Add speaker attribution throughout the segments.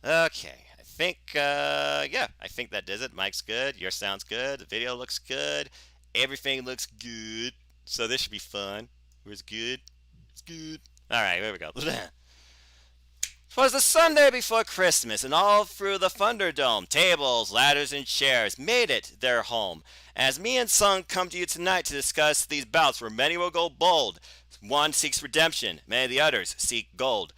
Speaker 1: Okay, I think that does it. Mic's good. Your sound's good. The video looks good. Everything looks good. So this should be fun. Where's good? It's good. All right, here we go. 'Twas the Sunday before Christmas, and all through the Thunderdome, tables, ladders, and chairs made it their home. As me and Sung come to you tonight to discuss these bouts where many will go bold. One seeks redemption, many of the others seek gold.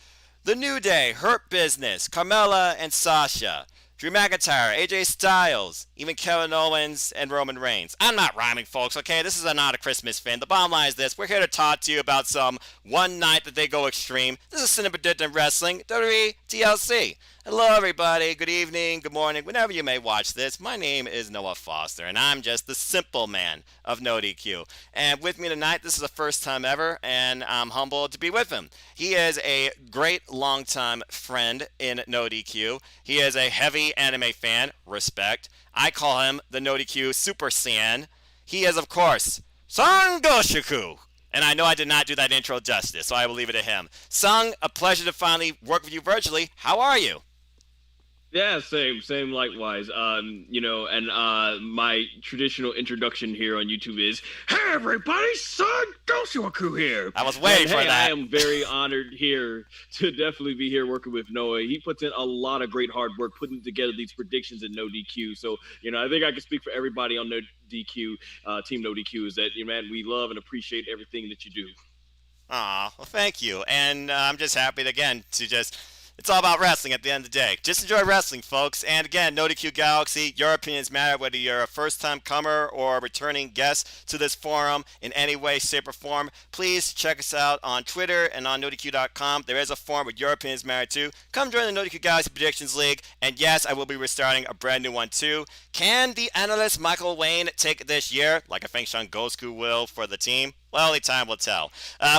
Speaker 1: The New Day, Hurt Business, Carmella and Sasha, Drew McIntyre, AJ Styles, even Kevin Owens and Roman Reigns. I'm not rhyming, folks, okay? This is not a Christmas thing. The bottom line is this. We're here to talk to you about some one night that they go extreme. This is Simplin Predictin Wrestling, WWE TLC. Hello, everybody. Good evening, good morning, whenever you may watch this. My name is Noah Foster, and I'm just the simple man of No DQ. And with me tonight, this is the first time ever, and I'm humbled to be with him. He is a great longtime friend in No DQ. He is a heavy anime fan, respect. I call him the No DQ Super Saiyan. He is, of course, Son Goku. And I know I did not do that intro justice, so I will leave it to him. Sung, a pleasure to finally work with you virtually. How are you?
Speaker 2: Yeah, same likewise. And my traditional introduction here on YouTube is, "Hey everybody, Son Goku here."
Speaker 1: I was waiting for
Speaker 2: hey,
Speaker 1: that.
Speaker 2: I am very honored here to definitely be here working with Noah. He puts in a lot of great hard work putting together these predictions in No DQ. So, I think I can speak for everybody on No DQ, Team No DQ, is that, man, we love and appreciate everything that you do.
Speaker 1: Aw, well, thank you. And I'm just happy, again, it's all about wrestling at the end of the day. Just enjoy wrestling, folks. And again, No DQ Galaxy, your opinions matter, whether you're a first-time comer or a returning guest to this forum in any way, shape, or form. Please check us out on Twitter and on NoDQ.com. There is a forum where your opinions matter, too. Come join the No DQ Galaxy Predictions League. And yes, I will be restarting a brand new one, too. Can the analyst Michael Wayne take this year, like I think Sean Gosku will for the team? Well, only time will tell.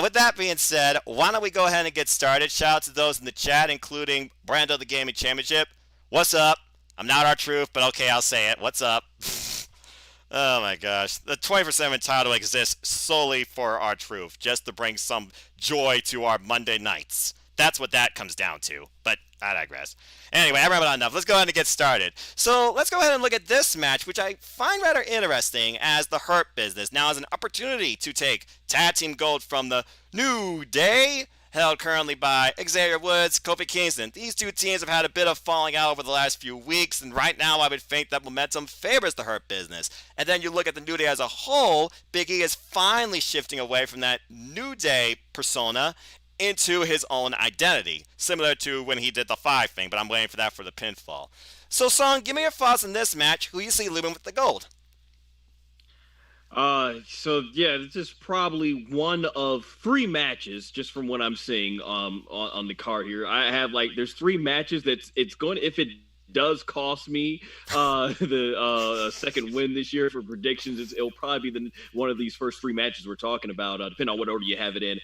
Speaker 1: With that being said, why don't we go ahead and get started? Shout out to those in the chat, including Brando the Gaming Championship. What's up? I'm not R-Truth, but okay, I'll say it. What's up? Oh my gosh. The 24/7 title exists solely for R-Truth, just to bring some joy to our Monday nights. That's what that comes down to. But I digress. Anyway, I rambled on enough. Let's go ahead and get started. So let's go ahead and look at this match, which I find rather interesting as the Hurt Business. Now as an opportunity to take tag team gold from the New Day, held currently by Xavier Woods, Kofi Kingston. These two teams have had a bit of falling out over the last few weeks, and right now I would think that momentum favors the Hurt Business. And then you look at the New Day as a whole, Big E is finally shifting away from that New Day persona into his own identity, similar to when he did the 5 thing, but I'm waiting for that for the pinfall. So, Song, give me your thoughts on this match. Who you see leaving with the gold?
Speaker 2: So yeah, this is probably one of three matches, just from what I'm seeing on the card here. I have there's three matches that's it's going if it does cost me the second win this year for predictions, it'll probably be one of these first three matches we're talking about, depending on what order you have it in.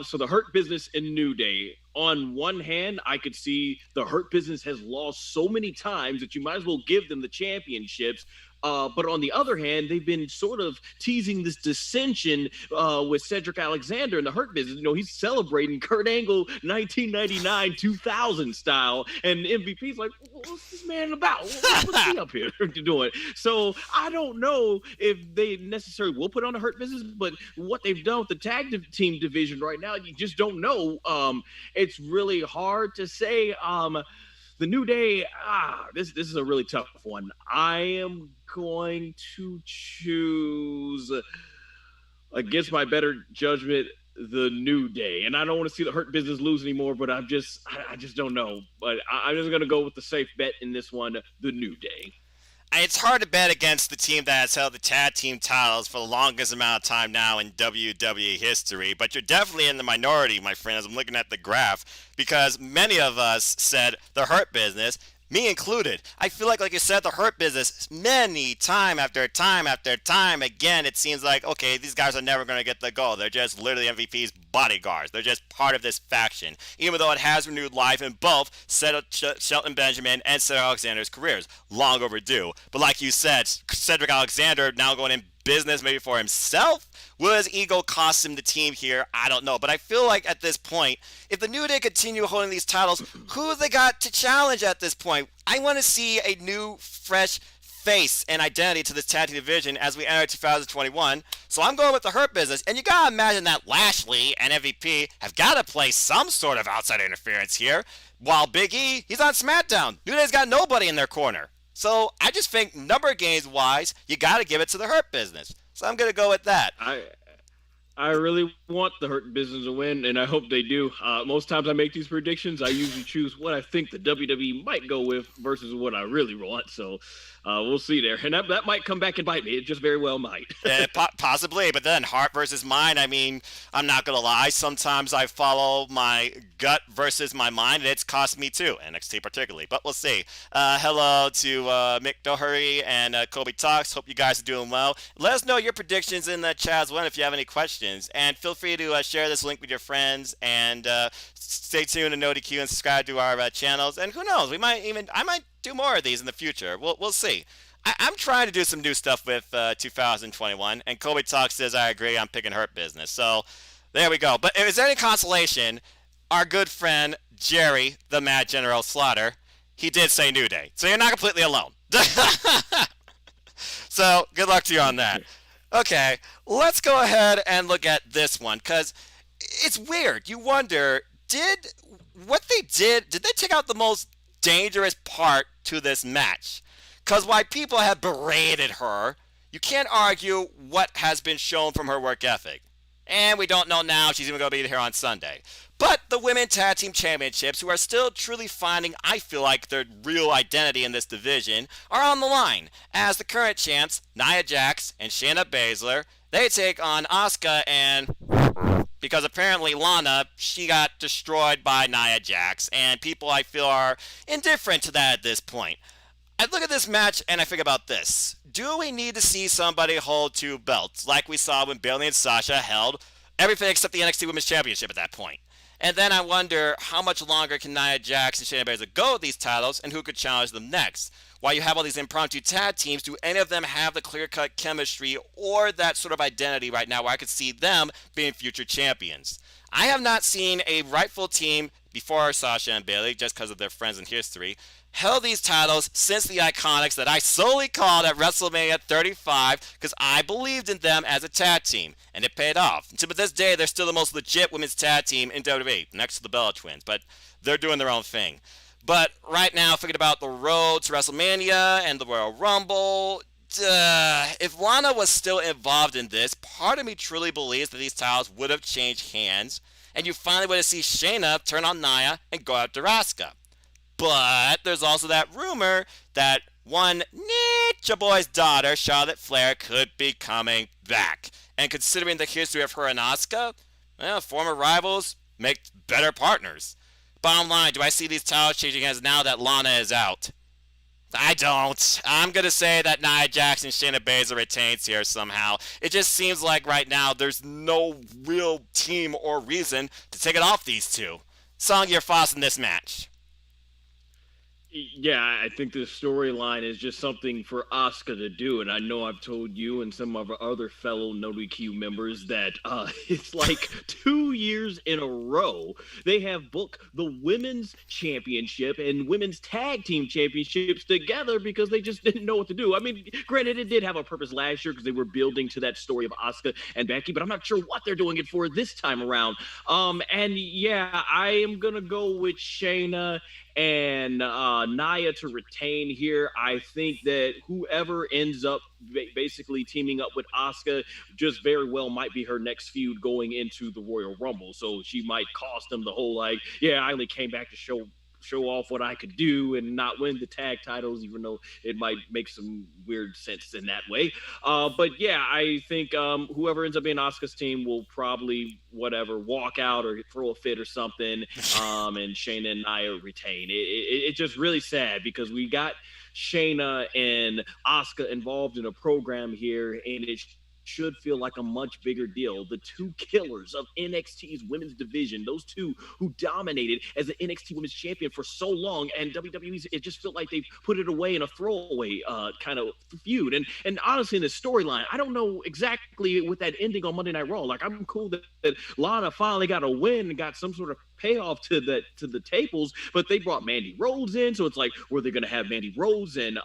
Speaker 2: So the Hurt Business and New Day. On one hand, I could see the Hurt Business has lost so many times that you might as well give them the championships. But on the other hand, they've been sort of teasing this dissension with Cedric Alexander in the Hurt Business. He's celebrating Kurt Angle 1999 2000 style, and MVP's like, what's this man about? What's he up here doing? So I don't know if they necessarily will put on the Hurt Business, but what they've done with the tag team division right now, you just don't know. It's really hard to say. The New Day, this is a really tough one. I am going to choose, against my better judgment, the New Day. And I don't want to see the Hurt Business lose anymore, but I just don't know. But I'm just going to go with the safe bet in this one, the New Day.
Speaker 1: It's hard to bet against the team that has held the tag team titles for the longest amount of time now in WWE history, but you're definitely in the minority, my friend, as I'm looking at the graph, because many of us said the Hurt Business, me included. I feel like you said, the Hurt Business, many time after time after time again, it seems like, okay, these guys are never going to get the gold. They're just literally MVP's bodyguards. They're just part of this faction, even though it has renewed life in both Shelton Benjamin and Cedric Alexander's careers. Long overdue. But like you said, Cedric Alexander now going in business, maybe for himself? Will his ego cost him the team here? I don't know. But I feel like at this point, if the New Day continue holding these titles, who they got to challenge at this point? I want to see a new, fresh face and identity to this tag team division as we enter 2021. So I'm going with the Hurt Business. And you got to imagine that Lashley and MVP have got to play some sort of outside interference here. While Big E, he's on SmackDown. New Day's got nobody in their corner. So I just think number games wise, you got to give it to the Hurt Business. So I'm going to go with that.
Speaker 2: I really want the Hurt Business to win, and I hope they do. Most times I make these predictions, I usually choose what I think the WWE might go with versus what I really want. So we'll see there. And that might come back and bite me. It just very well might.
Speaker 1: Possibly, but then heart versus mind. I mean, I'm not going to lie. Sometimes I follow my gut versus my mind, and it's cost me too, NXT particularly. But we'll see. Hello to Mick Doherty and Kobe Talks. Hope you guys are doing well. Let us know your predictions in the chat as well if you have any questions. And feel free to share this link with your friends. And stay tuned to NoDQ and subscribe to our channels. And who knows? I might do more of these in the future. We'll see. I'm trying to do some new stuff with 2021, and Kobe Talk says I agree. I'm picking Hurt Business. So there we go. But is there any consolation? Our good friend Jerry, the Mad General Slaughter, he did say New Day, so you're not completely alone. So good luck to you on that. Okay, let's go ahead and look at this one because it's weird. You wonder, did they take out the most dangerous part to this match? Because while people have berated her, you can't argue what has been shown from her work ethic. And we don't know now if she's even going to be here on Sunday. But the Women Tag Team Championships, who are still truly finding, I feel like, their real identity in this division, are on the line. As the current champs, Nia Jax and Shayna Baszler, they take on Asuka and... because apparently Lana, she got destroyed by Nia Jax, and people I feel are indifferent to that at this point. I look at this match and I think about this. Do we need to see somebody hold two belts like we saw when Bayley and Sasha held everything except the NXT Women's Championship at that point? And then I wonder how much longer can Nia Jax and Shayna Baszler go with these titles and who could challenge them next? While you have all these impromptu tag teams, do any of them have the clear-cut chemistry or that sort of identity right now where I could see them being future champions? I have not seen a rightful team before Sasha and Bayley, just because of their friends in history, held these titles since the Iconics that I solely called at WrestleMania 35 because I believed in them as a tag team, and it paid off. And to this day, they're still the most legit women's tag team in WWE, next to the Bella Twins, but they're doing their own thing. But right now, thinking about the road to WrestleMania and the Royal Rumble, if Lana was still involved in this, part of me truly believes that these titles would have changed hands, and you finally would have seen Shayna turn on Nia and go after Asuka. But there's also that rumor that one Ninja Boy's daughter, Charlotte Flair, could be coming back. And considering the history of her and Asuka, well, former rivals make better partners. Bottom line, do I see these titles changing hands now that Lana is out? I don't. I'm going to say that Nia Jax and Shayna Baszler retains here somehow. It just seems like right now there's no real team or reason to take it off these two. Song, your thoughts in this match?
Speaker 2: Yeah, I think the storyline is just something for Asuka to do, and I know I've told you and some of our other fellow NoDQ members that it's like 2 years in a row they have booked the Women's Championship and Women's Tag Team Championships together because they just didn't know what to do. I mean, granted, it did have a purpose last year because they were building to that story of Asuka and Becky, but I'm not sure what they're doing it for this time around. And yeah, I am gonna go with Shayna and Nia to retain here. I think that whoever ends up basically teaming up with Asuka just very well might be her next feud going into the Royal Rumble. So she might cost them the whole like, yeah, I only came back to show off what I could do and not win the tag titles, even though it might make some weird sense in that way. But yeah, I think whoever ends up being Asuka's team will probably walk out or throw a fit or something, and Shayna and Nia retain. It's just really sad because we got Shayna and Asuka involved in a program here, and it should feel like a much bigger deal. The two killers of NXT's women's division, those two who dominated as the NXT women's champion for so long, and WWE's, it just felt like they've put it away in a throwaway kind of feud. And honestly, in the storyline, I don't know exactly with that ending on Monday Night Raw. Like, I'm cool that Lana finally got a win and got some sort of payoff to the tables, but they brought Mandy Rose in, so it's like, were they going to have Mandy Rose and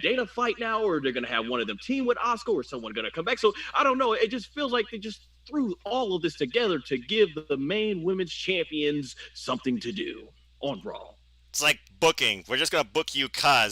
Speaker 2: Dana fight now, or they're going to have one of them team with Asuka, or someone going to come back? So I don't know. It just feels like they just threw all of this together to give the main women's champions something to do on Raw.
Speaker 1: It's like booking. We're just going to book you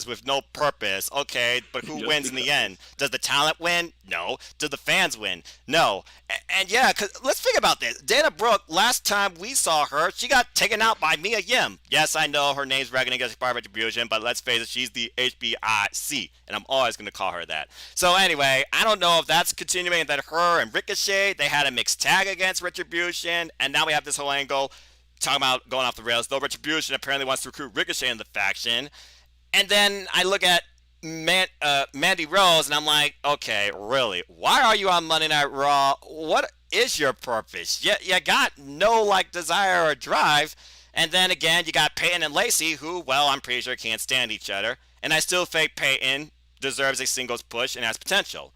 Speaker 1: with no purpose. Okay, but who wins in the end? Does the talent win? No. Do the fans win? No. And yeah, cause let's think about this. Dana Brooke, last time we saw her, she got taken out by Mia Yim. Yes, I know her name's reckoning as part of Retribution, but let's face it, she's the HBIC, and I'm always going to call her that. So anyway, I don't know if that's continuing, that her and Ricochet, they had a mixed tag against Retribution, and now we have this whole angle talking about going off the rails, though Retribution apparently wants to recruit Ricochet in the faction. And then I look at Mandy Rose, and I'm like, okay, really? Why are you on Monday Night Raw? What is your purpose? You got no, like, desire or drive. And then again, you got Peyton and Lacey, who, well, I'm pretty sure can't stand each other. And I still think Peyton deserves a singles push and has potential.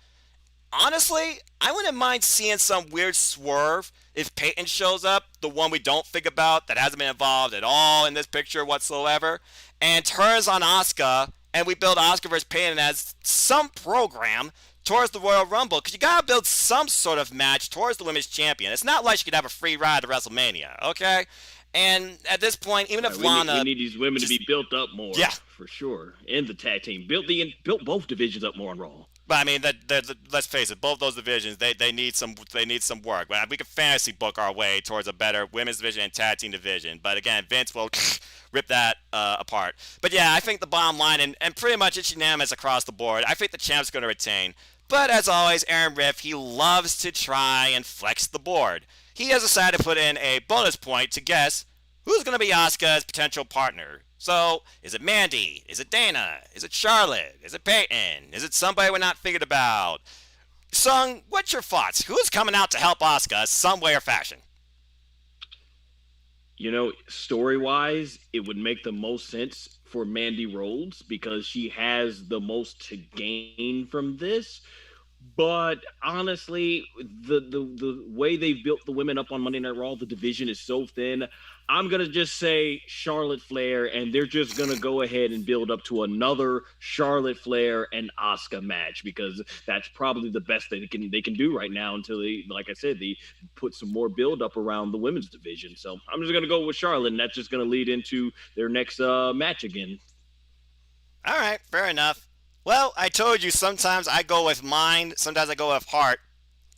Speaker 1: Honestly, I wouldn't mind seeing some weird swerve if Peyton shows up, the one we don't think about, that hasn't been involved at all in this picture whatsoever, and turns on Asuka, and we build Asuka versus Peyton as some program towards the Royal Rumble, because you gotta build some sort of match towards the women's champion. It's not like she could have a free ride to WrestleMania, okay? And at this point, even if Lana...
Speaker 2: We need these women to be built up more,
Speaker 1: yeah,
Speaker 2: for sure, in the tag team. Built both divisions up more on Raw.
Speaker 1: But I mean, let's face it, both those divisions, they need some work. We can fantasy book our way towards a better women's division and tag team division. But again, Vince will rip that apart. But yeah, I think the bottom line, and pretty much it's unanimous across the board, I think the champ's going to retain. But as always, Aaron Riff, he loves to try and flex the board. He has decided to put in a bonus point to guess who's going to be Asuka's potential partner. So, is it Mandy? Is it Dana? Is it Charlotte? Is it Peyton? Is it somebody we're not thinking about? Sung, what's your thoughts? Who's coming out to help Asuka some way or fashion?
Speaker 2: You know, story-wise, it would make the most sense for Mandy Rhodes because she has the most to gain from this. But honestly, the way they've built the women up on Monday Night Raw, the division is so thin. I'm going to just say Charlotte Flair, and they're just going to go ahead and build up to another Charlotte Flair and Asuka match because that's probably the best that they can do right now until they, like I said, they put some more build up around the women's division. So I'm just going to go with Charlotte, and that's just going to lead into their next match again.
Speaker 1: All right, fair enough. Well, I told you sometimes I go with mind, sometimes I go with heart.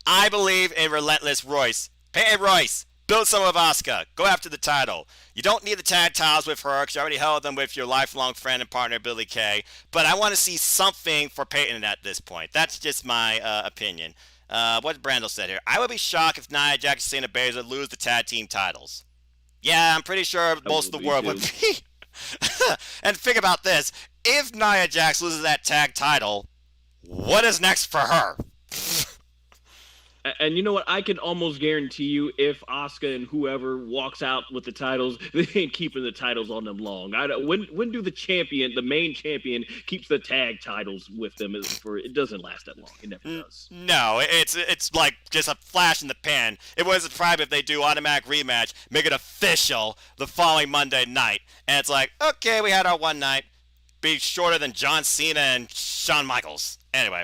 Speaker 1: I believe in Relentless Royce. Peyton Royce. Build some of Asuka. Go after the title. You don't need the tag titles with her because you already held them with your lifelong friend and partner, Billie Kay. But I want to see something for Peyton at this point. That's just my opinion. What Brandel said here. I would be shocked if Nia Jax and Shayna Baszler lose the tag team titles. Yeah, I'm pretty sure most of the world would be. And think about this. If Nia Jax loses that tag title, what is next for her?
Speaker 2: And you know what? I can almost guarantee you if Asuka and whoever walks out with the titles, they ain't keeping the titles on them long. When do the main champion, keeps the tag titles with them? It doesn't last that long. It never does.
Speaker 1: No, it's like just a flash in the pan. It wouldn't surprise me if they do automatic rematch, make it official the following Monday night. And it's like, okay, we had our one night. Be shorter than John Cena and Shawn Michaels. Anyway.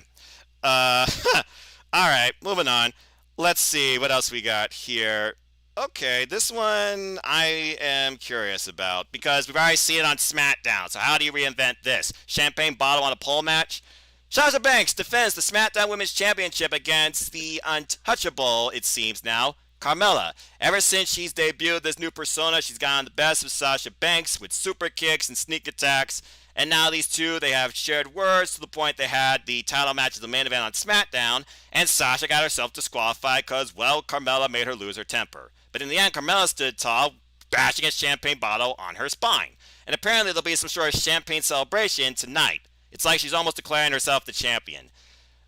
Speaker 1: All right, moving on. Let's see what else we got here. Okay, this one I am curious about because we've already seen it on SmackDown. So how do you reinvent this? Champagne bottle on a pole match? Sasha Banks defends the SmackDown Women's Championship against the untouchable, it seems now, Carmella. Ever since she's debuted this new persona, she's gotten the best of Sasha Banks with super kicks and sneak attacks. And now these two, they have shared words to the point they had the title match as the main event on SmackDown, and Sasha got herself disqualified because, well, Carmella made her lose her temper. But in the end, Carmella stood tall, bashing a champagne bottle on her spine. And apparently there'll be some sort of champagne celebration tonight. It's like she's almost declaring herself the champion.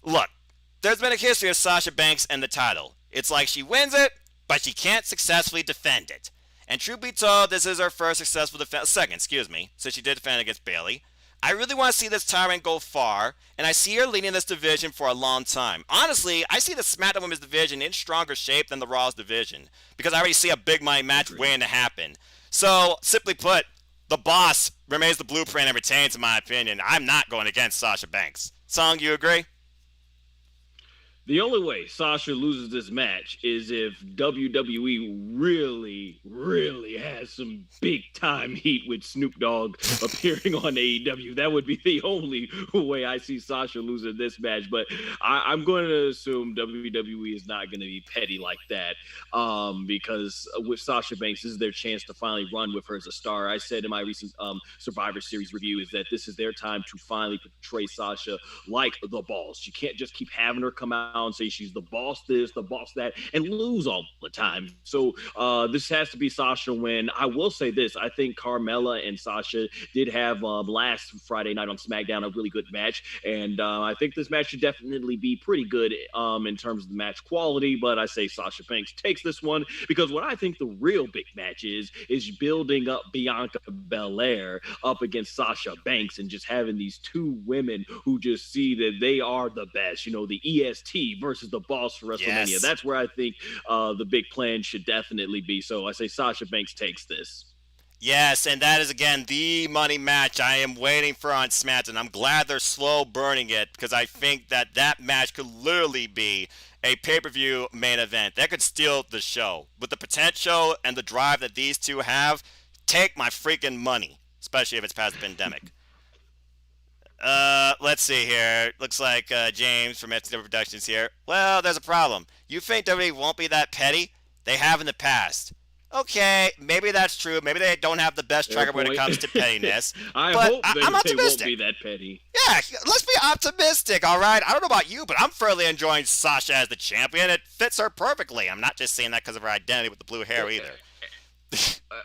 Speaker 1: Look, there's been a history of Sasha Banks and the title. It's like she wins it, but she can't successfully defend it. And truth be told, this is her first successful defense, second, excuse me, so she did defend against Bayley. I really want to see this Tyrant go far, and I see her leading this division for a long time. Honestly, I see the SmackDown Women's division in stronger shape than the Raw's division, because I already see a big money match waiting to happen. So, simply put, the boss remains the blueprint and retains, in my opinion. I'm not going against Sasha Banks. Song, you agree?
Speaker 2: The only way Sasha loses this match is if WWE really, really has some big time heat with Snoop Dogg appearing on AEW. That would be the only way I see Sasha losing this match. But I'm going to assume WWE is not going to be petty like that, because with Sasha Banks, this is their chance to finally run with her as a star. I said in my recent Survivor Series review is that this is their time to finally portray Sasha like the boss. You can't just keep having her come out and say she's the boss this, the boss that, and lose all the time. So this has to be Sasha win. I will say this. I think Carmella and Sasha did have last Friday night on SmackDown a really good match. And I think this match should definitely be pretty good in terms of the match quality. But I say Sasha Banks takes this one because what I think the real big match is building up Bianca Belair up against Sasha Banks and just having these two women who just see that they are the best, you know, the EST versus the boss for WrestleMania.
Speaker 1: Yes.
Speaker 2: That's where I think the big plan should definitely be. So I say Sasha Banks takes this.
Speaker 1: Yes, and that is, again, the money match I am waiting for on SmackDown. I'm glad they're slow burning it because I think that that match could literally be a pay-per-view main event. That could steal the show. With the potential and the drive that these two have, take my freaking money, especially if it's past the pandemic. Let's see here. Looks like James from FTW Productions here. Well, there's a problem. You think WWE won't be that petty? They have in the past. Okay, maybe that's true. Maybe they don't have the best track when it comes to pettiness.
Speaker 2: I
Speaker 1: but
Speaker 2: hope they won't be that petty.
Speaker 1: Yeah, let's be optimistic, all right? I don't know about you, but I'm thoroughly enjoying Sasha as the champion. It fits her perfectly. I'm not just saying that because of her identity with the blue hair either.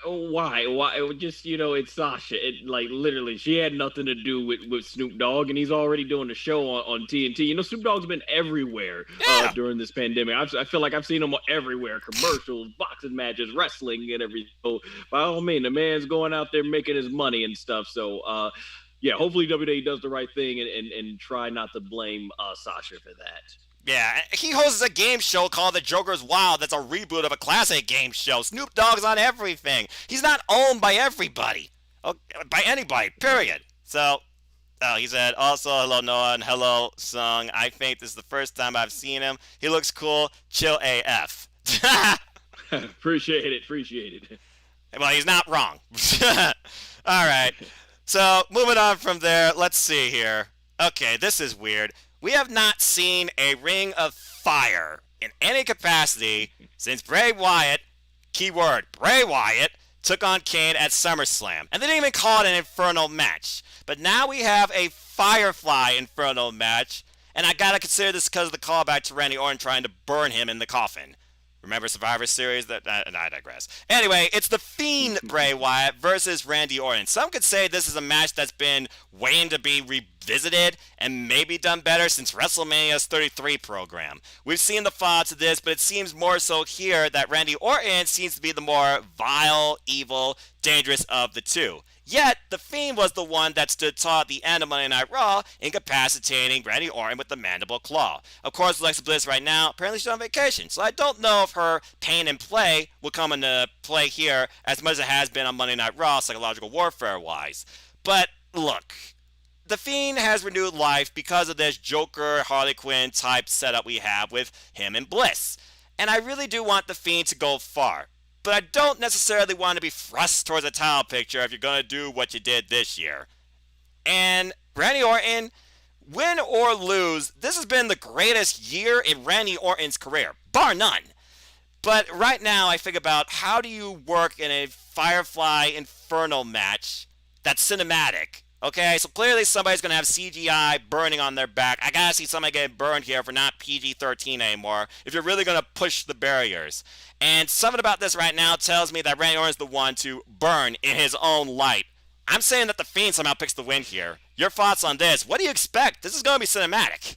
Speaker 2: Why? It was just, you know, it's Sasha. It like literally, she had nothing to do with Snoop Dogg, and he's already doing the show on TNT. You know, Snoop Dogg's been everywhere during this pandemic. I feel like I've seen him everywhere: commercials, boxing matches, wrestling, and everything. So by all means, the man's going out there making his money and stuff. So yeah, hopefully WWE does the right thing and try not to blame Sasha for that.
Speaker 1: Yeah, he hosts a game show called The Joker's Wild that's a reboot of a classic game show. Snoop Dogg's on everything. He's not owned by everybody. By anybody, period. So, he said, also, hello Noah and hello Sung. I think this is the first time I've seen him. He looks cool. Chill AF.
Speaker 2: Appreciate it.
Speaker 1: Well, he's not wrong. All right. So, moving on from there, let's see here. Okay, this is weird. We have not seen a Ring of Fire in any capacity since Bray Wyatt, keyword Bray Wyatt, took on Kane at SummerSlam. And they didn't even call it an Inferno match. But now we have a Firefly Inferno match. And I gotta consider this because of the callback to Randy Orton trying to burn him in the coffin. Remember Survivor Series? I digress. Anyway, it's The Fiend Bray Wyatt versus Randy Orton. Some could say this is a match that's been waiting to be revisited and maybe done better since WrestleMania's 33 program. We've seen the fallout to this, but it seems more so here that Randy Orton seems to be the more vile, evil, dangerous of the two. Yet, The Fiend was the one that stood tall at the end of Monday Night Raw, incapacitating Randy Orton with the mandible claw. Of course, Alexa Bliss right now, apparently she's on vacation, so I don't know if her pain and play will come into play here as much as it has been on Monday Night Raw, psychological warfare-wise. But, look, The Fiend has renewed life because of this Joker, Harley Quinn type setup we have with him and Bliss. And I really do want The Fiend to go far. But I don't necessarily want to be thrust towards a title picture if you're going to do what you did this year. And Randy Orton, win or lose, this has been the greatest year in Randy Orton's career, bar none. But right now I think about how do you work in a Firefly Inferno match that's cinematic. Okay, so clearly somebody's going to have CGI burning on their back. I got to see somebody get burned here for not PG-13 anymore if you're really going to push the barriers. And something about this right now tells me that Randy Orton's the one to burn in his own light. I'm saying that The Fiend somehow picks the win here. Your thoughts on this? What do you expect? This is going to be cinematic.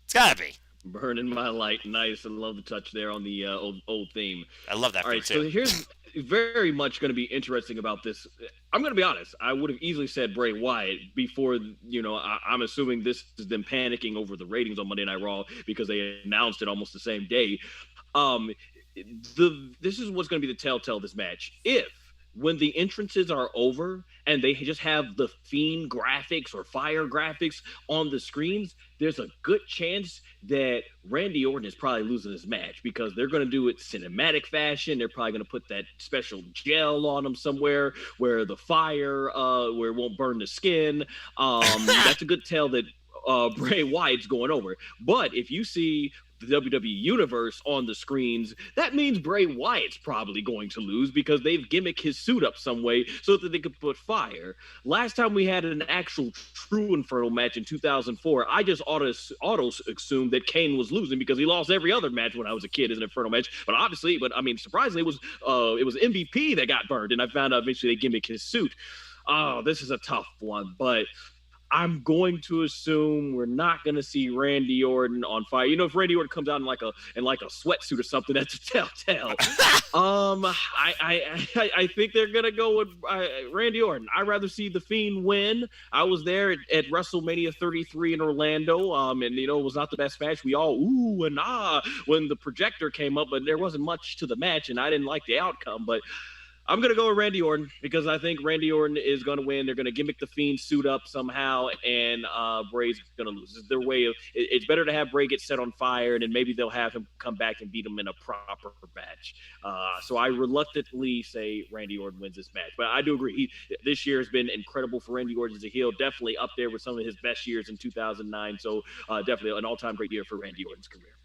Speaker 1: It's got to be.
Speaker 2: Burning my light, nice. I love the touch there on the old theme.
Speaker 1: I love that
Speaker 2: All
Speaker 1: theme
Speaker 2: right, so
Speaker 1: too.
Speaker 2: here's very much going to be interesting about this. I'm going to be honest. I would have easily said Bray Wyatt before. I'm assuming this is them panicking over the ratings on Monday Night Raw because they announced it almost the same day. Um, this is what's going to be the telltale of this match. If when the entrances are over and they just have the Fiend graphics or Fire graphics on the screens, there's a good chance that Randy Orton is probably losing this match because they're going to do it cinematic fashion. They're probably going to put that special gel on him somewhere where the fire, where it won't burn the skin. That's a good tell that Bray Wyatt's going over. But if you see the WWE Universe on the screens, that means Bray Wyatt's probably going to lose because they've gimmicked his suit up some way so that they could put fire. Last time we had an actual true Inferno match in 2004, I just auto assumed that Kane was losing because he lost every other match when I was a kid as an Inferno match. But surprisingly, it was MVP that got burned, and I found out eventually they gimmicked his suit. Oh, this is a tough one, but I'm going to assume we're not going to see Randy Orton on fire. If Randy Orton comes out in like a sweatsuit or something, that's a telltale. I think they're gonna go with Randy Orton. I'd rather see the Fiend win. I was there at WrestleMania 33 in Orlando, and it was not the best match. We all ooh and ah when the projector came up, but there wasn't much to the match, and I didn't like the outcome. But I'm going to go with Randy Orton because I think Randy Orton is going to win. They're going to gimmick the Fiend suit up somehow, and Bray's going to lose. It's their way of it's better to have Bray get set on fire, and then maybe they'll have him come back and beat him in a proper match. So I reluctantly say Randy Orton wins this match. But I do agree. This year has been incredible for Randy Orton as a heel, definitely up there with some of his best years in 2009. So definitely an all-time great year for Randy Orton's career.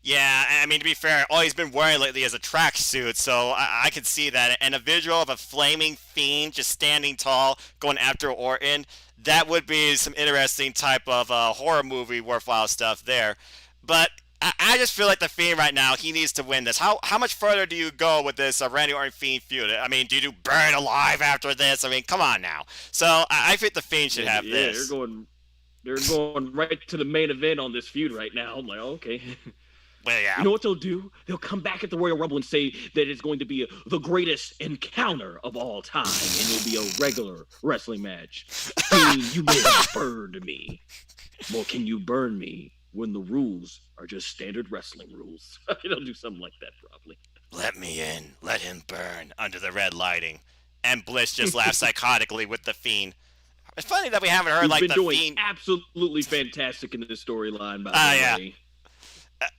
Speaker 1: Yeah, I mean, to be fair, all he's been wearing lately is a tracksuit, so I could see that. And a visual of a flaming fiend just standing tall, going after Orton, that would be some interesting type of horror movie worthwhile stuff there. But I just feel like the Fiend right now, he needs to win this. How much further do you go with this Randy Orton Fiend feud? I mean, do you do Burn Alive after this? I mean, come on now. So I think the Fiend should have this.
Speaker 2: They're going right to the main event on this feud right now. I'm like, okay.
Speaker 1: Well, yeah.
Speaker 2: You know what they'll do? They'll come back at the Royal Rumble and say that it's going to be the greatest encounter of all time, and it'll be a regular wrestling match. You may have burned me. Well, can you burn me when the rules are just standard wrestling rules? They'll do something like that, probably.
Speaker 1: Let me in. Let him burn under the red lighting. And Bliss just laughs psychotically with the Fiend. It's funny that we haven't heard
Speaker 2: Who's been
Speaker 1: the
Speaker 2: doing
Speaker 1: Fiend.
Speaker 2: Absolutely fantastic in this storyline, by the way.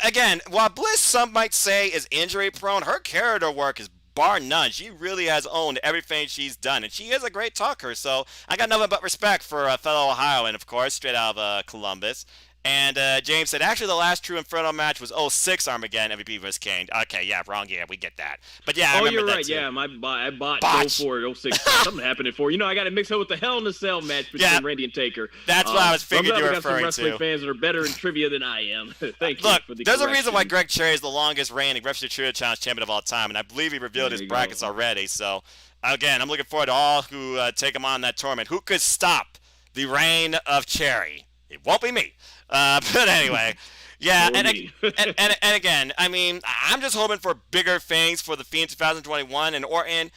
Speaker 1: Again, while Bliss, some might say, is injury prone, her character work is bar none. She really has owned everything she's done, and she is a great talker. So I got nothing but respect for a fellow Ohioan, of course, straight out of Columbus. And James said, actually, the last true Inferno match was '06 Armageddon MVP vs. Kane. Okay, yeah, wrong year. We get that. But yeah, I remember
Speaker 2: you're
Speaker 1: that
Speaker 2: right.
Speaker 1: too.
Speaker 2: Yeah, I bought 04, 06. Something happened at 4. I got it mixed up with the Hell in a Cell match between Randy and Taker.
Speaker 1: That's what I was figuring you were
Speaker 2: referring to.
Speaker 1: referring
Speaker 2: got some wrestling
Speaker 1: to.
Speaker 2: fans that are better in trivia than I am. Thank you
Speaker 1: Look,
Speaker 2: for the
Speaker 1: there's a
Speaker 2: correction.
Speaker 1: reason why Greg Cherry is the longest reigning Wrestling Trivia Challenge champion of all time, and I believe he revealed his brackets already. So, again, I'm looking forward to all who take him on that tournament. Who could stop the reign of Cherry? It won't be me. But anyway, yeah, and again, I mean, I'm just hoping for bigger things for the Fiend 2021 and Orton.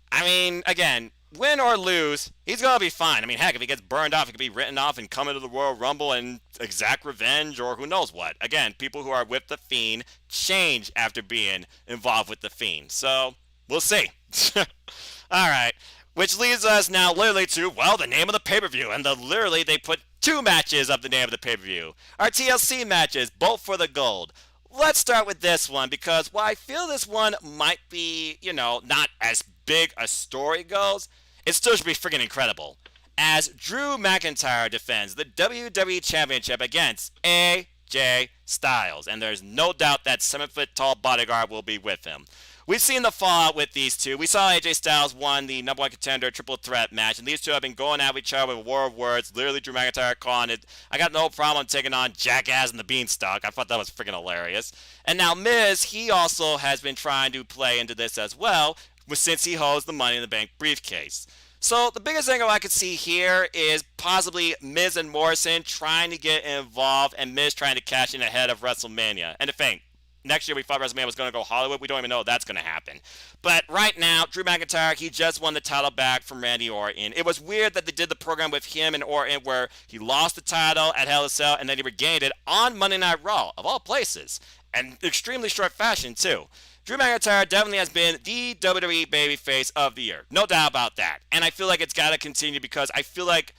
Speaker 1: I mean, again, win or lose, he's gonna be fine. I mean, heck, if he gets burned off, he could be written off and come into the Royal Rumble and exact revenge or who knows what. Again, people who are with the Fiend change after being involved with the Fiend. So we'll see. All right. Which leads us now literally to, well, the name of the pay-per-view. And literally they put 2 matches of the name of the pay-per-view. Our TLC matches, both for the gold. Let's start with this one because while I feel this one might be, not as big a story goes, it still should be freaking incredible. As Drew McIntyre defends the WWE Championship against AJ Styles. And there's no doubt that 7-foot-tall bodyguard will be with him. We've seen the fallout with these two. We saw AJ Styles won the number 1 contender triple threat match, and these two have been going at each other with a war of words. Literally, Drew McIntyre calling it, I got no problem taking on Jackass and the Beanstalk. I thought that was freaking hilarious. And now Miz, he also has been trying to play into this as well, since he holds the Money in the Bank briefcase. So the biggest angle I could see here is possibly Miz and Morrison trying to get involved and Miz trying to cash in ahead of WrestleMania. And to think, next year we thought WrestleMania was going to go Hollywood. We don't even know if that's going to happen. But right now, Drew McIntyre, he just won the title back from Randy Orton. It was weird that they did the program with him and Orton where he lost the title at Hell in a Cell and then he regained it on Monday Night Raw, of all places. And extremely short fashion, too. Drew McIntyre definitely has been the WWE babyface of the year. No doubt about that. And I feel like it's got to continue because I feel like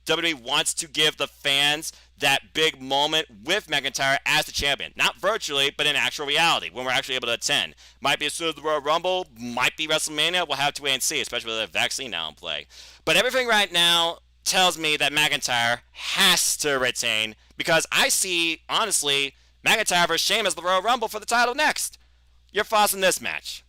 Speaker 1: WWE wants to give the fans that big moment with McIntyre as the champion. Not virtually, but in actual reality, when we're actually able to attend. Might be as soon as the Royal Rumble, might be WrestleMania. We'll have to wait and see, especially with the vaccine now in play. But everything right now tells me that McIntyre has to retain because I see, honestly, McIntyre versus Sheamus the Royal Rumble for the title next. Your thoughts on this match?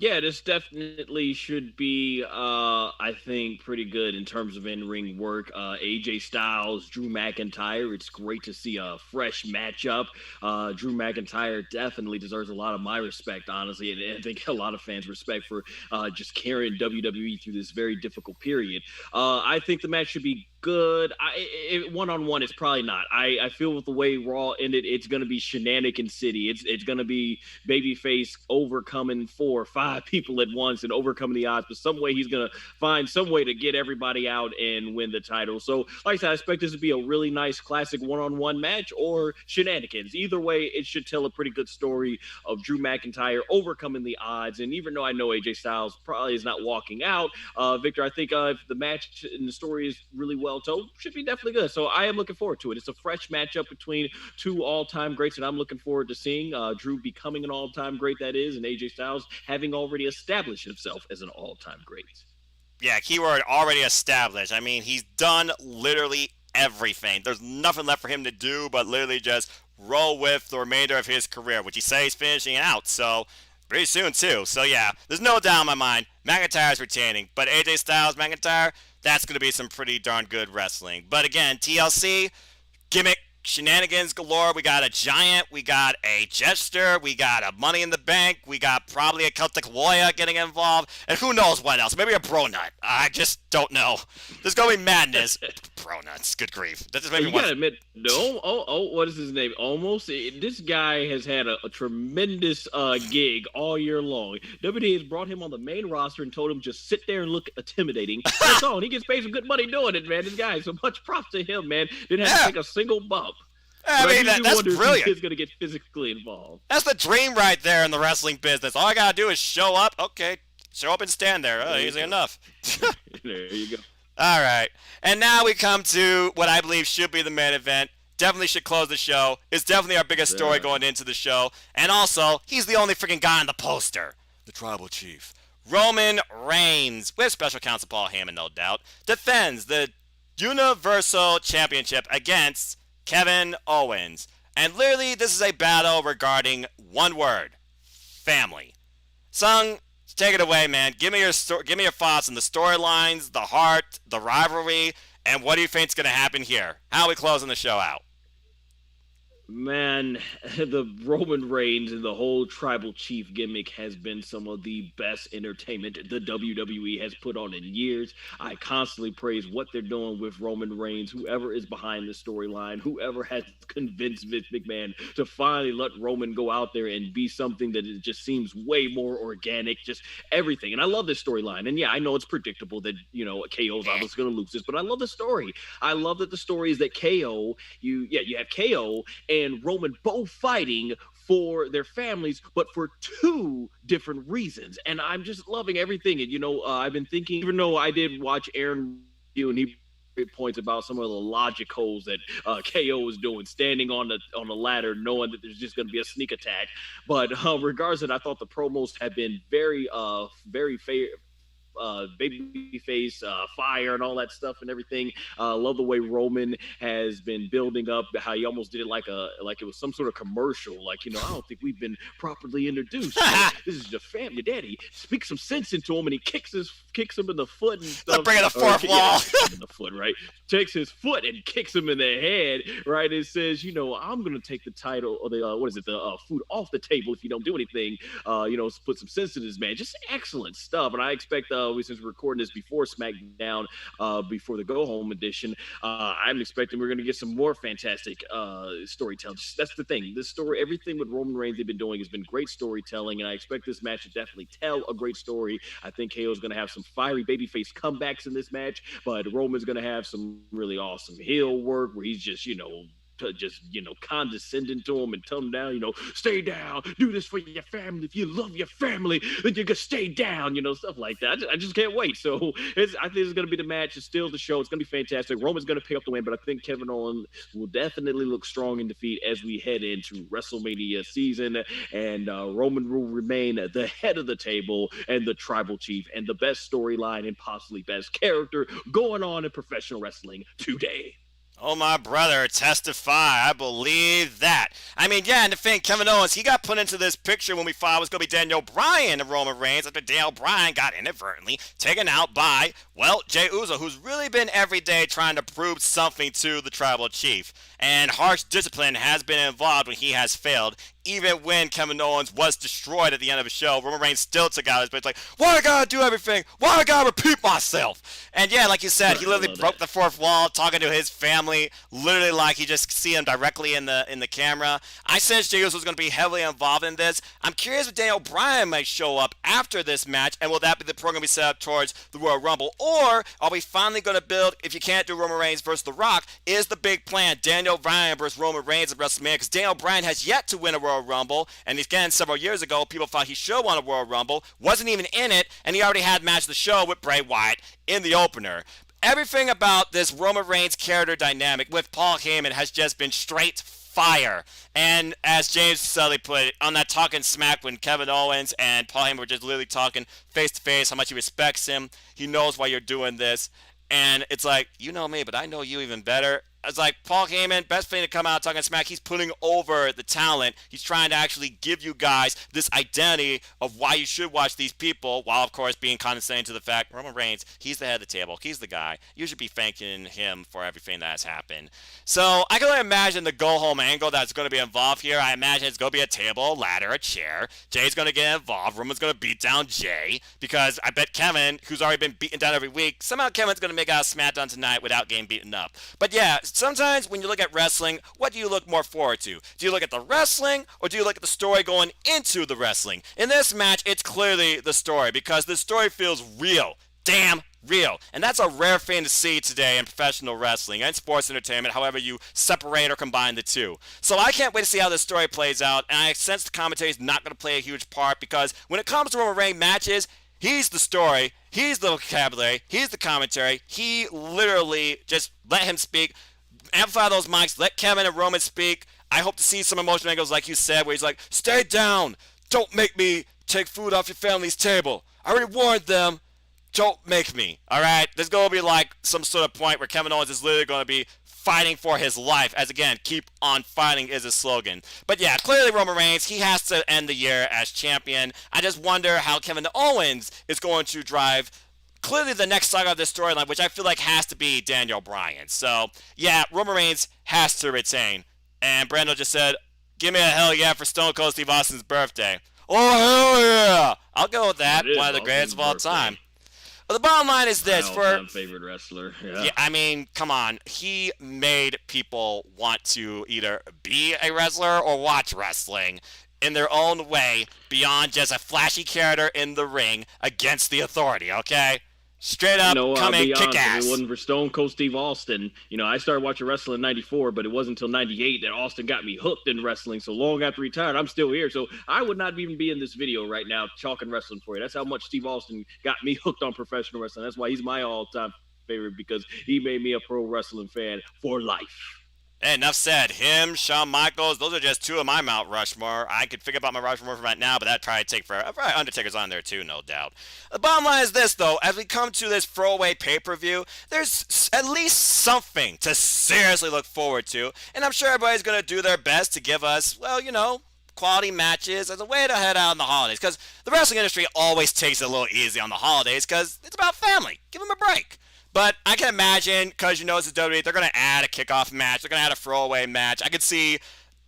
Speaker 2: Yeah, this definitely should be, I think, pretty good in terms of in-ring work. AJ Styles, Drew McIntyre. It's great to see a fresh matchup. Drew McIntyre definitely deserves a lot of my respect, honestly, and I think a lot of fans' respect for just carrying WWE through this very difficult period. I think the match should be good. One-on-one, it's probably not. I feel with the way Raw ended, it's going to be shenanigan city. It's going to be babyface overcoming 4 or 5 people at once and overcoming the odds. But some way he's going to find some way to get everybody out and win the title. So, like I said, I expect this to be a really nice classic one-on-one match or shenanigans. Either way, it should tell a pretty good story of Drew McIntyre overcoming the odds. And even though I know AJ Styles probably is not walking out, Victor, I think if the match and the story is really well told, should be definitely good. So I am looking forward to it. It's a fresh matchup between 2 all-time greats, and I'm looking forward to seeing Drew becoming an all-time great, that is, and AJ Styles having already established himself as an all-time great.
Speaker 1: Yeah, keyword already established. I mean, he's done literally everything. There's nothing left for him to do but literally just roll with the remainder of his career, which he says he's finishing out. So pretty soon too. So yeah, there's no doubt in my mind McIntyre's retaining, but AJ Styles, McIntyre, that's going to be some pretty darn good wrestling. But again, TLC, gimmick, shenanigans galore. We got a giant, we got a jester, we got a Money in the Bank, we got probably a Celtic Warrior getting involved, and who knows what else. Maybe a Bro Nut. I just don't know. There's going to be madness. Bro Nuts, good grief. That just made me
Speaker 2: You
Speaker 1: want
Speaker 2: gotta admit, no, what is his name? Almost. This guy has had a tremendous gig all year long. WWE has brought him on the main roster and told him just sit there and look intimidating. That's all. And he gets paid some good money doing it, man. This guy. So much props to him, man. Didn't have to take a single bump.
Speaker 1: I mean, that's brilliant.
Speaker 2: He's gonna get physically involved.
Speaker 1: That's the dream right there in the wrestling business. All I gotta do is show up. Okay, show up and stand there. Oh, easy enough.
Speaker 2: There you go.
Speaker 1: All right, and now we come to what I believe should be the main event. Definitely should close the show. It's definitely our biggest story going into the show. And also, he's the only freaking guy on the poster. The Tribal Chief. Roman Reigns, with special counsel Paul Heyman, no doubt, defends the Universal Championship against Kevin Owens. And literally, this is a battle regarding one word: family. Sung, take it away, man. Give me your thoughts on the storylines, the heart, the rivalry, and what do you think is going to happen here? How are we closing the show out?
Speaker 2: Man, the Roman Reigns and the whole tribal chief gimmick has been some of the best entertainment the WWE has put on in years. I constantly praise what they're doing with Roman Reigns, whoever is behind the storyline, whoever has convinced Vince McMahon to finally let Roman go out there and be something that it just seems way more organic, just everything. And I love this storyline. And yeah, I know it's predictable that, KO's obviously going to lose this, but I love the story. I love that the story is that KO, you have KO and Roman both fighting for their families, but for 2 different reasons. And I'm just loving everything. And, I've been thinking, even though I did watch Aaron review and he points about some of the logic holes that KO is doing, standing on the ladder, knowing that there's just going to be a sneak attack. But regardless of it, I thought the promos have been very fair. Babyface, fire, and all that stuff and everything. Love the way Roman has been building up. How he almost did it like it was some sort of commercial. Like, I don't think we've been properly introduced. This is your family, daddy. Speak some sense into him, and he kicks him in the foot and stuff.
Speaker 1: Bring the fourth wall.
Speaker 2: In the foot, right? Takes his foot and kicks him in the head, right? It says, I'm gonna take the title or the food off the table if you don't do anything. Put some sense to this man. Just excellent stuff, and I expect since we're recording this before SmackDown, before the Go Home edition, I'm expecting we're going to get some more fantastic storytelling. That's the thing. This story, everything with Roman Reigns they've been doing has been great storytelling, and I expect this match to definitely tell a great story. I think KO's going to have some fiery babyface comebacks in this match, but Roman's going to have some really awesome heel work where he's just, condescending to him and tell him down, stay down, do this for your family. If you love your family, then you can stay down, stuff like that. I just can't wait. So I think it's going to be the match. It's still the show. It's going to be fantastic. Roman's going to pick up the win, but I think Kevin Owens will definitely look strong in defeat as we head into WrestleMania season, and Roman will remain the head of the table and the tribal chief and the best storyline and possibly best character going on in professional wrestling today.
Speaker 1: Oh, my brother, testify. I believe that. I mean, yeah, and the thing, Kevin Owens, he got put into this picture when we thought it was going to be Daniel Bryan and Roman Reigns after Daniel Bryan got inadvertently taken out by, well, Jey Uso, who's really been every day trying to prove something to the tribal chief. And harsh discipline has been involved when he has failed. Even when Kevin Owens was destroyed at the end of the show, Roman Reigns still took out his bitch like, why I gotta do everything? Why I gotta repeat myself? And yeah, like you said, he literally broke the fourth wall, talking to his family, literally like he just see him directly in the camera. I sensed Jey Uso was gonna be heavily involved in this. I'm curious if Daniel Bryan might show up after this match, and will that be the program we set up towards the Royal Rumble? Or are we finally gonna build, if you can't do Roman Reigns versus The Rock, is the big plan Daniel Bryan versus Roman Reigns at WrestleMania? Because Daniel Bryan has yet to win a Royal Rumble, and again, several years ago, people thought he should win a Royal Rumble, wasn't even in it, and he already had match of the show with Bray Wyatt in the opener. Everything about this Roman Reigns character dynamic with Paul Heyman has just been straight fire. And as James Sully put it, on that Talking Smack when Kevin Owens and Paul Heyman were just literally talking face to face, how much he respects him, he knows why you're doing this, and it's like, you know me, but I know you even better. It's like, Paul Heyman, best thing to come out Talking Smack, he's putting over the talent. He's trying to actually give you guys this identity of why you should watch these people, while, of course, being condescending to the fact, Roman Reigns, he's the head of the table. He's the guy. You should be thanking him for everything that has happened. So I can only imagine the go-home angle that's going to be involved here. I imagine it's going to be a table, a ladder, a chair. Jay's going to get involved. Roman's going to beat down Jay, because I bet Kevin, who's already been beaten down every week, somehow Kevin's going to make out SmackDown tonight without getting beaten up. But yeah, sometimes when you look at wrestling, what do you look more forward to? Do you look at the wrestling, or do you look at the story going into the wrestling? In this match, it's clearly the story, because the story feels real. Damn real. And that's a rare thing to see today in professional wrestling and sports entertainment, however you separate or combine the two. So I can't wait to see how this story plays out, and I sense the commentary is not going to play a huge part, because when it comes to Roman Reigns matches, he's the story, he's the vocabulary, he's the commentary. He literally just let him speak, amplify those mics, let Kevin and Roman speak. I hope to see some emotional angles like you said, where he's like, stay down, don't make me take food off your family's table. I already warned them, don't make me. Alright, there's going to be like some sort of point where Kevin Owens is literally going to be fighting for his life, as again, keep on fighting is his slogan. But yeah, clearly Roman Reigns, he has to end the year as champion. I just wonder how Kevin Owens is going to drive clearly the next saga of this storyline, which I feel like has to be Daniel Bryan. So yeah, Roman Reigns has to retain. And Brando just said, give me a hell yeah for Stone Cold Steve Austin's birthday. Oh hell yeah! I'll go with that. One of the greatest of all time. Well, the bottom line is this:
Speaker 2: my favorite wrestler.
Speaker 1: Yeah, I mean, come on. He made people want to either be a wrestler or watch wrestling in their own way, beyond just a flashy character in the ring against the authority. Okay. Straight up, come in, kick ass.
Speaker 2: If it wasn't for Stone Cold Steve Austin, I started watching wrestling in '94, but it wasn't until '98 that Austin got me hooked in wrestling. So long after retired, I'm still here. So I would not even be in this video right now talking wrestling for you. That's how much Steve Austin got me hooked on professional wrestling. That's why he's my all-time favorite, because he made me a pro wrestling fan for life.
Speaker 1: Hey, enough said. Him, Shawn Michaels, those are just two of my Mount Rushmore. I could think about my Rushmore right now, but that'd probably take forever. Probably Undertaker's on there too, no doubt. The bottom line is this, though. As we come to this throwaway pay-per-view, there's at least something to seriously look forward to. And I'm sure everybody's going to do their best to give us, well, quality matches as a way to head out in the holidays. Because the wrestling industry always takes it a little easy on the holidays, because it's about family. Give them a break. But I can imagine, because it's WWE, they're going to add a kickoff match. They're going to add a throwaway match. I could see,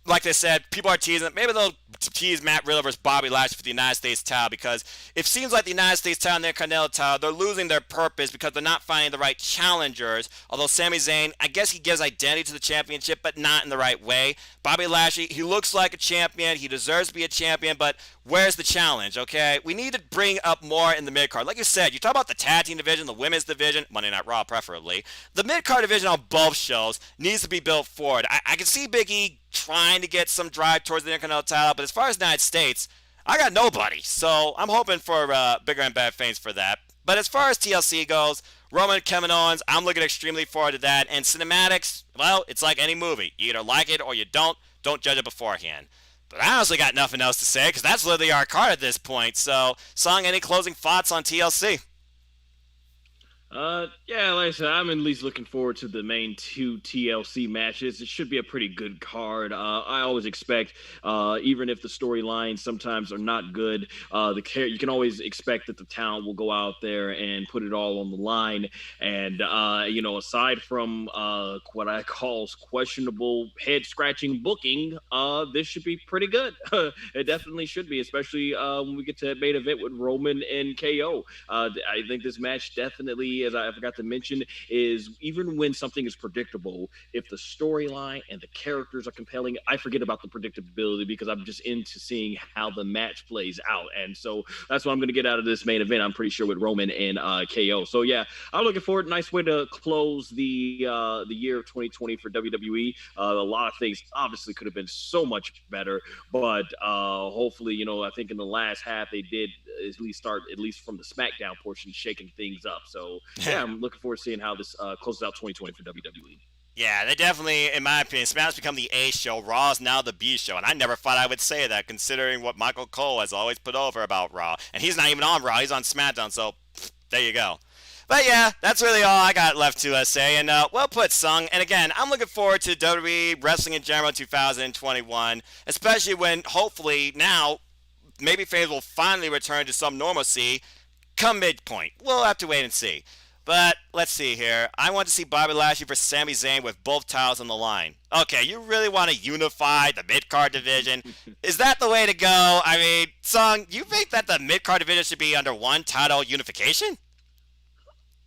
Speaker 1: like they said, people are teasing it. Maybe they'll to tease Matt Riddle versus Bobby Lashley for the United States title, because it seems like the United States title and the Intercontinental title, they're losing their purpose because they're not finding the right challengers. Although Sami Zayn, I guess he gives identity to the championship, but not in the right way. Bobby Lashley, he looks like a champion. He deserves to be a champion, but where's the challenge, okay? We need to bring up more in the mid-card. Like you said, you talk about the tag team division, the women's division, Monday Night Raw preferably. The mid-card division on both shows needs to be built forward. I can see Big E trying to get some drive towards the Intercontinental title, but as far as the United States, I got nobody. So I'm hoping for bigger and better things for that. But as far as TLC goes, Roman, Kevin Owens, I'm looking extremely forward to that. And cinematics, well, it's like any movie. You either like it or you don't. Don't judge it beforehand. But I honestly got nothing else to say because that's literally our card at this point. So, Song, any closing thoughts on TLC?
Speaker 2: Yeah, like I said, I'm at least looking forward to the main two TLC matches. It should be a pretty good card. I always expect, even if the storylines sometimes are not good, you can always expect that the talent will go out there and put it all on the line. And aside from what I call questionable head scratching booking, this should be pretty good. It definitely should be, especially when we get to that main event with Roman and KO. I think this match definitely, as I forgot to mention, is even when something is predictable, if the storyline and the characters are compelling, I forget about the predictability because I'm just into seeing how the match plays out. And so that's what I'm going to get out of this main event, I'm pretty sure, with Roman and KO. So yeah, I'm looking forward. Nice way to close the year of 2020 for WWE. A lot of things obviously could have been so much better, but hopefully, I think in the last half they did at least start, at least from the SmackDown portion, shaking things up. So yeah, I'm looking forward to seeing how this closes out 2020 for WWE.
Speaker 1: Yeah, they definitely, in my opinion, SmackDown's become the A show. Raw is now the B show, and I never thought I would say that, considering what Michael Cole has always put over about Raw. And he's not even on Raw; he's on SmackDown. So there you go. But yeah, that's really all I got left to say. And well put, Sung. And again, I'm looking forward to WWE wrestling in general in 2021, especially when hopefully now maybe fans will finally return to some normalcy come midpoint. We'll have to wait and see. But let's see here. I want to see Bobby Lashley versus Sami Zayn with both titles on the line. Okay, you really want to unify the mid-card division? Is that the way to go? I mean, Sung, you think that the mid-card division should be under one title unification?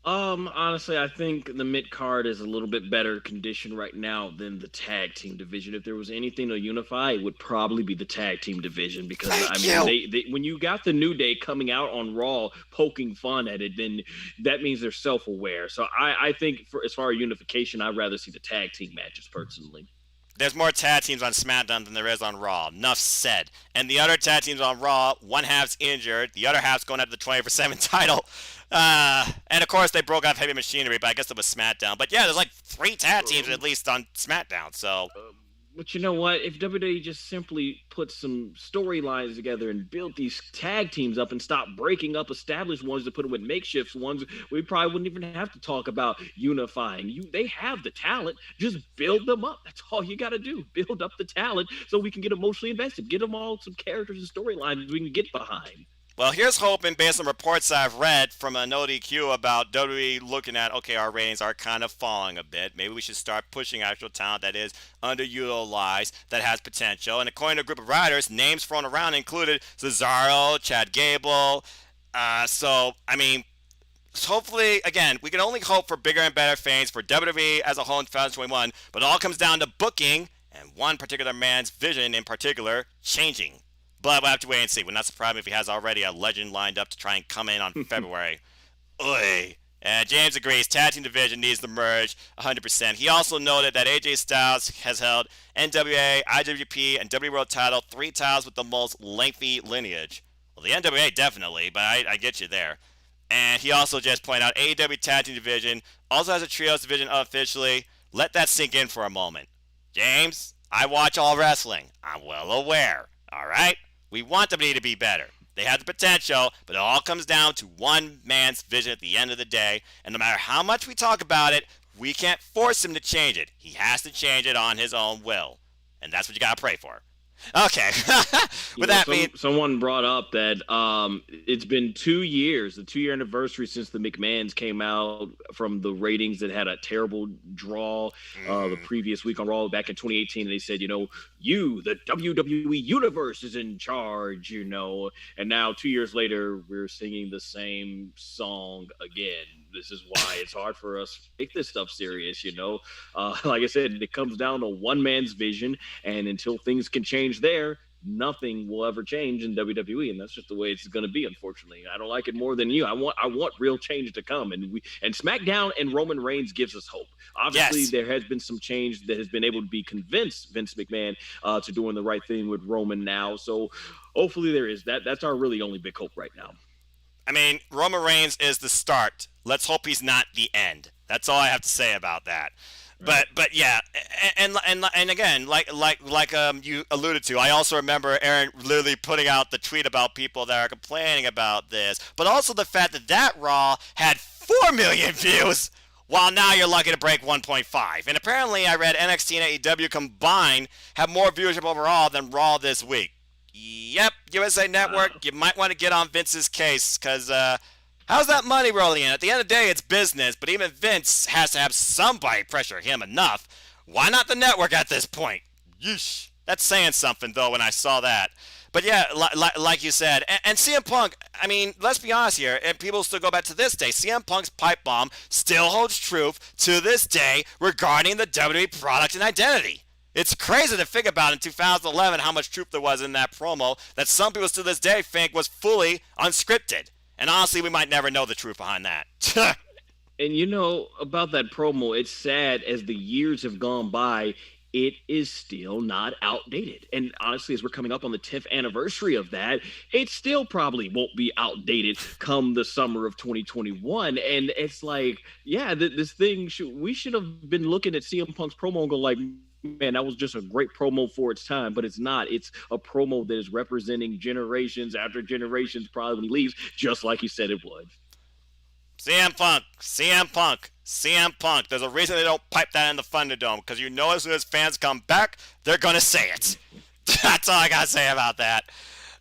Speaker 2: Honestly, I think the mid card is a little bit better condition right now than the tag team division. If there was anything to unify, it would probably be the tag team division because they when you got the New Day coming out on Raw poking fun at it, then that means they're self aware. So I think for as far as unification, I'd rather see the tag team matches personally.
Speaker 1: There's more tag teams on SmackDown than there is on Raw. Enough said. And the other tag teams on Raw, one half's injured, the other half's going after the 24/7 title. And of course they broke off Heavy Machinery, but I guess it was SmackDown. But yeah, there's like 3 tag teams at least on SmackDown. So
Speaker 2: But you know what? If WWE just simply put some storylines together and built these tag teams up and stop breaking up established ones to put them with makeshift ones, we probably wouldn't even have to talk about unifying. They have the talent. Just build them up. That's all you got to do. Build up the talent so we can get emotionally invested. Get them all some characters and storylines we can get behind.
Speaker 1: well, here's hoping, based on reports I've read from an ODQ about WWE looking at, okay, our ratings are kind of falling a bit. Maybe we should start pushing actual talent that is underutilized, that has potential. And according to a group of writers, names thrown around included Cesaro, Chad Gable. I mean, hopefully, again, we can only hope for bigger and better things for WWE as a whole in 2021, but it all comes down to booking and one particular man's vision in particular changing. But we'll have to wait and see. Would not surprise me if he has already a legend lined up to try and come in on February. Oy. James agrees. Tag team division needs to merge 100%. He also noted that AJ Styles has held NWA, IWGP, and W World title, 3 titles with the most lengthy lineage. Well, the NWA definitely, but I get you there. And he also just pointed out AEW Tag Team Division also has a Trios Division officially. Let that sink in for a moment. James, I watch all wrestling. I'm well aware. All right? We want WWE to be better. They have the potential, but it all comes down to one man's vision at the end of the day. And no matter how much we talk about it, we can't force him to change it. He has to change it on his own will. And that's what you got to pray for. Okay.
Speaker 2: You
Speaker 1: With
Speaker 2: know,
Speaker 1: that being,
Speaker 2: someone brought up that it's been 2 years, the 2 year anniversary since the McMahons came out from the ratings that had a terrible draw the
Speaker 1: mm,
Speaker 2: previous week on Raw back in 2018. And they said, the WWE universe is in charge, And now 2 years later, we're singing the same song again. This is why it's hard for us to take this stuff serious. Like I said, it comes down to one man's vision, and until things can change there, nothing will ever change in WWE, and that's just the way it's going to be. Unfortunately, I don't like it more than you. I want real change to come, and SmackDown and Roman Reigns gives us hope. Obviously,
Speaker 1: yes.
Speaker 2: there has been some change that has been able to be convinced Vince McMahon to doing the right thing with Roman now. So hopefully there is that. That's our really only big hope right now.
Speaker 1: I mean, Roman Reigns is the start. Let's hope he's not the end. That's all I have to say about that.
Speaker 2: Right.
Speaker 1: But yeah, and again, like you alluded to, I also remember Aaron literally putting out the tweet about people that are complaining about this, but also the fact that Raw had 4 million views, while now you're lucky to break 1.5. And apparently, I read NXT and AEW combined have more viewership overall than Raw this week. Yep, USA
Speaker 2: Wow.
Speaker 1: Network, you might want to get on Vince's case, because how's that money rolling in? At the end of the day, it's business, but even Vince has to have somebody pressure him enough. Why not the network at this point? Yeesh. That's saying something, though, when I saw that. But yeah, like you said, and CM Punk, I mean, let's be honest here, and people still go back to this day. CM Punk's pipe bomb still holds truth to this day regarding the WWE product and identity. It's crazy to think about in 2011 how much truth there was in that promo that some people to this day think was fully unscripted. And honestly, we might never know the truth behind that.
Speaker 2: And about that promo, it's sad as the years have gone by, it is still not outdated. And honestly, as we're coming up on the 10th anniversary of that, it still probably won't be outdated come the summer of 2021. And it's like, yeah, this thing, we should have been looking at CM Punk's promo and go like, man, that was just a great promo for its time, but it's not. It's a promo that is representing generations after generations probably when he leaves, just like he said it would.
Speaker 1: CM Punk, CM Punk, CM Punk. There's a reason they don't pipe that in the Thunderdome, because you know as soon as fans come back, they're going to say it. That's all I got to say about that.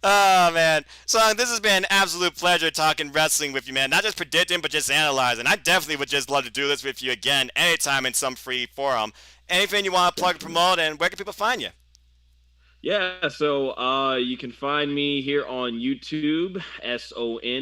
Speaker 1: Oh, man. So this has been an absolute pleasure talking wrestling with you, man. Not just predicting, but just analyzing. I definitely would just love to do this with you again anytime in some free forum. Anything you want to plug, promote, and where can people find you?
Speaker 2: Yeah, so you can find me here on YouTube, SONGOSHUAKU,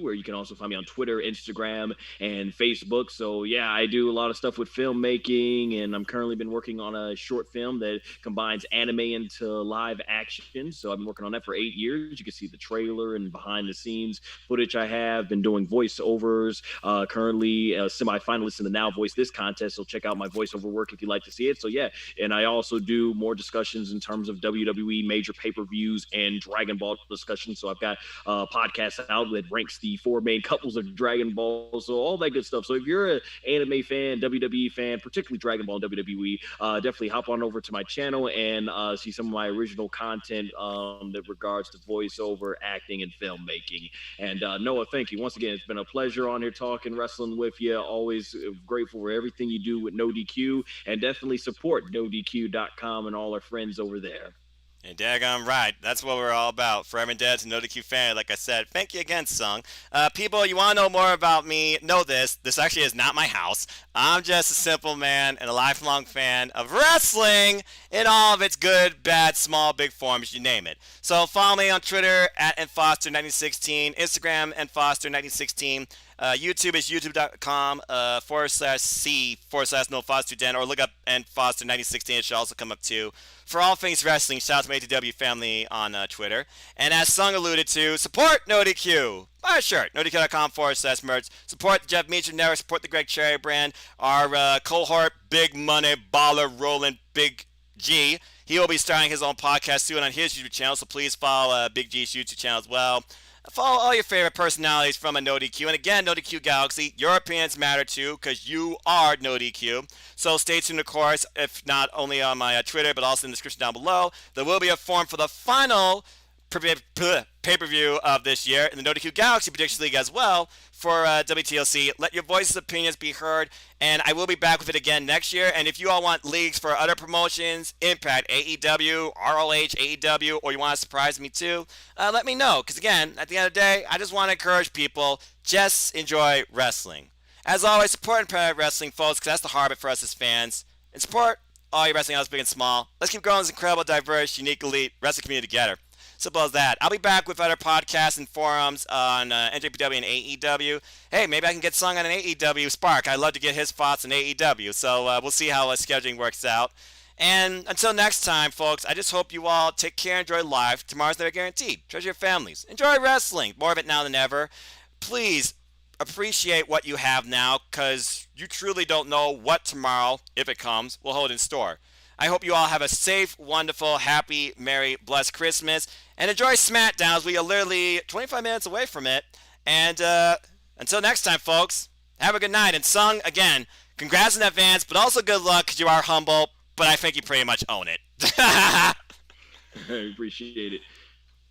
Speaker 2: where you can also find me on Twitter, Instagram, and Facebook. So yeah, I do a lot of stuff with filmmaking, and I'm currently been working on a short film that combines anime into live action. So I've been working on that for 8 years. You can see the trailer and behind the scenes footage I have. Been doing voiceovers. Currently a semi-finalist in the Now Voice This contest. So check out my voiceover work if you'd like to see it. So yeah, and I also do more discussions in terms of WWE major pay-per-views and Dragon Ball discussions. So I've got a podcast out that ranks the 4 main couples of Dragon Ball, so all that good stuff. So if you're an anime fan, WWE fan, particularly Dragon Ball and WWE, definitely hop on over to my channel and see some of my original content that regards to voiceover, acting, and filmmaking. And Noah, thank you once again. It's been a pleasure on here talking wrestling with you. Always grateful for everything you do with No DQ, and definitely support NoDQ.com and all our friends over there.
Speaker 1: And daggone right, that's what we're all about. Forever and Dead to No DQ fan, like I said. Thank you again, Sung. People, you want to know more about me, know this. This actually is not my house. I'm just a simple man and a lifelong fan of wrestling in all of its good, bad, small, big forms, you name it. So follow me on Twitter at nfoster1916, Instagram nfoster1916. YouTube is youtube.com /C/no Foster10, or look up nfoster1916. It should also come up too. For all things wrestling, shout out to my ATW family on Twitter. And as Sung alluded to, support NoDQ. Buy a shirt, nodq.com /merch. Support the Jeff Meacham Network, support the Greg Cherry brand. Our cohort, Big Money Baller Rolling Big G. He will be starting his own podcast soon on his YouTube channel, so please follow Big G's YouTube channel as well. Follow all your favorite personalities from a NoDQ. And again, NoDQ Galaxy, your opinions matter too, because you are NoDQ. So stay tuned, of course, if not only on my Twitter, but also in the description down below. There will be a form for the final pay-per-view of this year in the NotiQ Galaxy Prediction League as well for WTLC. Let your voices and opinions be heard, and I will be back with it again next year. And if you all want leagues for other promotions, Impact, AEW, ROH, AEW, or you want to surprise me too, let me know. Because again, at the end of the day, I just want to encourage people, just enjoy wrestling. As always, support independent wrestling, folks, because that's the heart of it for us as fans. And support all your wrestling outlets, big and small. Let's keep growing this incredible, diverse, unique, elite wrestling community together. Simple as that. I'll be back with other podcasts and forums on NJPW and AEW. Hey, maybe I can get Sung on an AEW Spark. I'd love to get his thoughts on AEW. So we'll see how scheduling works out. And until next time, folks, I just hope you all take care and enjoy life. Tomorrow's never guaranteed. Treasure your families. Enjoy wrestling. More of it now than ever. Please appreciate what you have now, because you truly don't know what tomorrow, if it comes, will hold in store. I hope you all have a safe, wonderful, happy, merry, blessed Christmas. And enjoy SmackDown, as we are literally 25 minutes away from it. And until next time, folks, have a good night. And Sung, again, congrats in advance, but also good luck, because you are humble. But I think you pretty much own it.
Speaker 2: I appreciate it.